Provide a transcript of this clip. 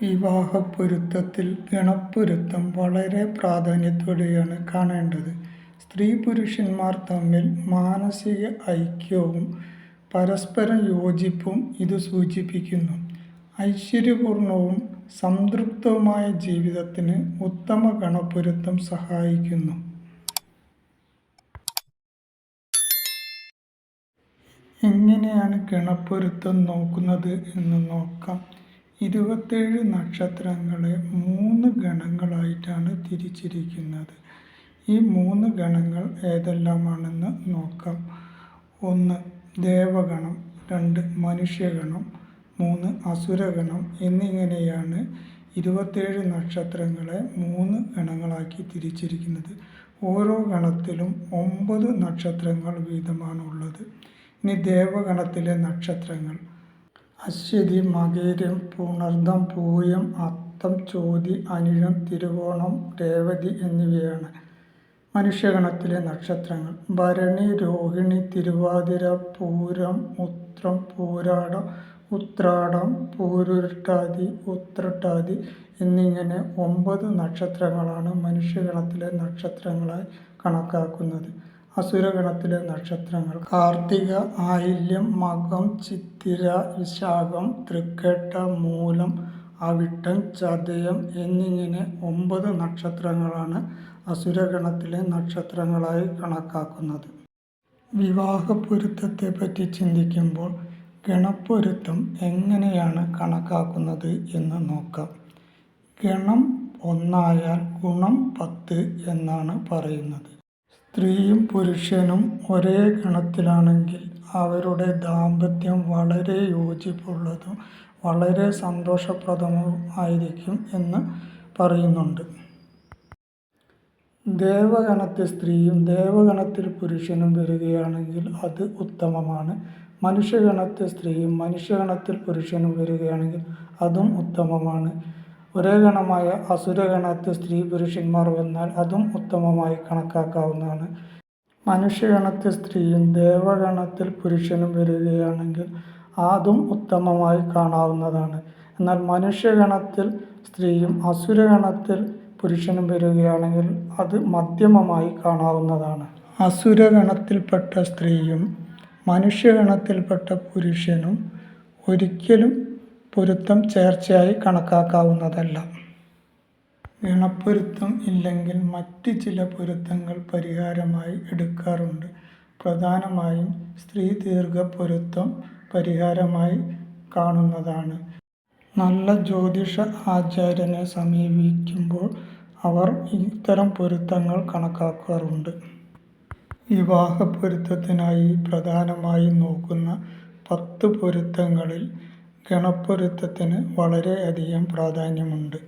വിവാഹപ്പൊരുത്തത്തിൽ ഗണപ്പൊരുത്തം വളരെ പ്രാധാന്യത്തോടെയാണ് കാണേണ്ടത്. സ്ത്രീ-പുരുഷന്മാർ തമ്മിൽ മാനസിക ഐക്യവും പരസ്പര യോജിപ്പും ഇത് സൂചിപ്പിക്കുന്നു. ഐശ്വര്യപൂർണവും സംതൃപ്തവുമായ ജീവിതത്തിന് ഉത്തമ ഗണപ്പൊരുത്തം സഹായിക്കുന്നു. എങ്ങനെയാണ് ഗണപ്പൊരുത്തം നോക്കുന്നത് എന്ന് നോക്കാം. 27 നക്ഷത്രങ്ങളെ 3 ഗണങ്ങളായിട്ടാണ് തിരിച്ചിരിക്കുന്നത്. ഈ 3 ഗണങ്ങൾ ഏതെല്ലാമാണെന്ന് നോക്കാം. 1 ദേവഗണം, 2 മനുഷ്യഗണം, 3 അസുരഗണം എന്നിങ്ങനെയാണ് 27 നക്ഷത്രങ്ങളെ 3 ഗണങ്ങളാക്കി തിരിച്ചിരിക്കുന്നത്. ഓരോ ഗണത്തിലും 9 നക്ഷത്രങ്ങൾ വീതമാണുള്ളത്. ഇനി ദേവഗണത്തിലെ നക്ഷത്രങ്ങൾ അശ്വതി, മകയിരം, പുണർദം, പൂയം, അത്തം, ചോതി, അനിഴം, തിരുവോണം, രേവതി എന്നിവയാണ്. മനുഷ്യഗണത്തിലെ നക്ഷത്രങ്ങൾ ഭരണി, രോഹിണി, തിരുവാതിര, പൂരം, ഉത്രം, പൂരാടം, ഉത്രാടം, പൂരുരുട്ടാതി, ഉത്രട്ടാതി എന്നിങ്ങനെ 9 നക്ഷത്രങ്ങളാണ് മനുഷ്യഗണത്തിലെ നക്ഷത്രങ്ങളായി കണക്കാക്കുന്നത്. അസുരഗണത്തിലെ നക്ഷത്രങ്ങൾ കാർത്തിക, ആയില്യം, മകം, ചിത്തിര, വിശാഖം, തൃക്കേട്ട, മൂലം, അവിട്ടം, ചതയം എന്നിങ്ങനെ 9 നക്ഷത്രങ്ങളാണ് അസുരഗണത്തിലെ നക്ഷത്രങ്ങളായി കണക്കാക്കുന്നത്. വിവാഹപ്പൊരുത്തത്തെപ്പറ്റി ചിന്തിക്കുമ്പോൾ ഗണപ്പൊരുത്തം എങ്ങനെയാണ് കണക്കാക്കുന്നത് എന്ന് നോക്കാം. ഗണം 1 ഗുണം 10 എന്നാണ് പറയുന്നത്. സ്ത്രീയും പുരുഷനും ഒരേ ഗണത്തിലാണെങ്കിൽ അവരുടെ ദാമ്പത്യം വളരെ യോജിപ്പുള്ളതും വളരെ സന്തോഷപ്രദവും ആയിരിക്കും എന്ന് പറയുന്നുണ്ട്. ദേവഗണത്തിൽ സ്ത്രീയും ദേവഗണത്തിൽ പുരുഷനും വരികയാണെങ്കിൽ അത് ഉത്തമമാണ്. മനുഷ്യഗണത്തിൽ സ്ത്രീയും മനുഷ്യഗണത്തിൽ പുരുഷനും വരികയാണെങ്കിൽ അതും ഉത്തമമാണ്. ഒരേ ഗണമായ അസുരഗണത്തിൽ സ്ത്രീ പുരുഷന്മാർ വന്നാൽ അതും ഉത്തമമായി കണക്കാക്കാവുന്നതാണ്. മനുഷ്യഗണത്തിൽ സ്ത്രീയും ദേവഗണത്തിൽ പുരുഷനും വരികയാണെങ്കിൽ അതും ഉത്തമമായി കാണാവുന്നതാണ്. എന്നാൽ മനുഷ്യഗണത്തിൽ സ്ത്രീയും അസുരഗണത്തിൽ പുരുഷനും വരികയാണെങ്കിൽ അത് മധ്യമമായി കാണാവുന്നതാണ്. അസുരഗണത്തിൽപ്പെട്ട സ്ത്രീയും മനുഷ്യഗണത്തിൽപ്പെട്ട പുരുഷനും ഒരിക്കലും പൊരുത്തം ചേർച്ചയായി കണക്കാക്കാവുന്നതല്ല. ഗണപ്പൊരുത്തം ഇല്ലെങ്കിൽ മറ്റ് ചില പൊരുത്തങ്ങൾ പരിഹാരമായി എടുക്കാറുണ്ട്. പ്രധാനമായും സ്ത്രീ ദീർഘ പൊരുത്തം പരിഹാരമായി കാണുന്നതാണ്. നല്ല ജ്യോതിഷ ആചാര്യനെ സമീപിക്കുമ്പോൾ അവർ ഇത്തരം പൊരുത്തങ്ങൾ കണക്കാക്കാറുണ്ട്. വിവാഹപ്പൊരുത്തത്തിനായി പ്രധാനമായും നോക്കുന്ന 10 പൊരുത്തങ്ങളിൽ ഗണപ്പൊരുത്തത്തിന് വളരെയധികം പ്രാധാന്യമുണ്ട്.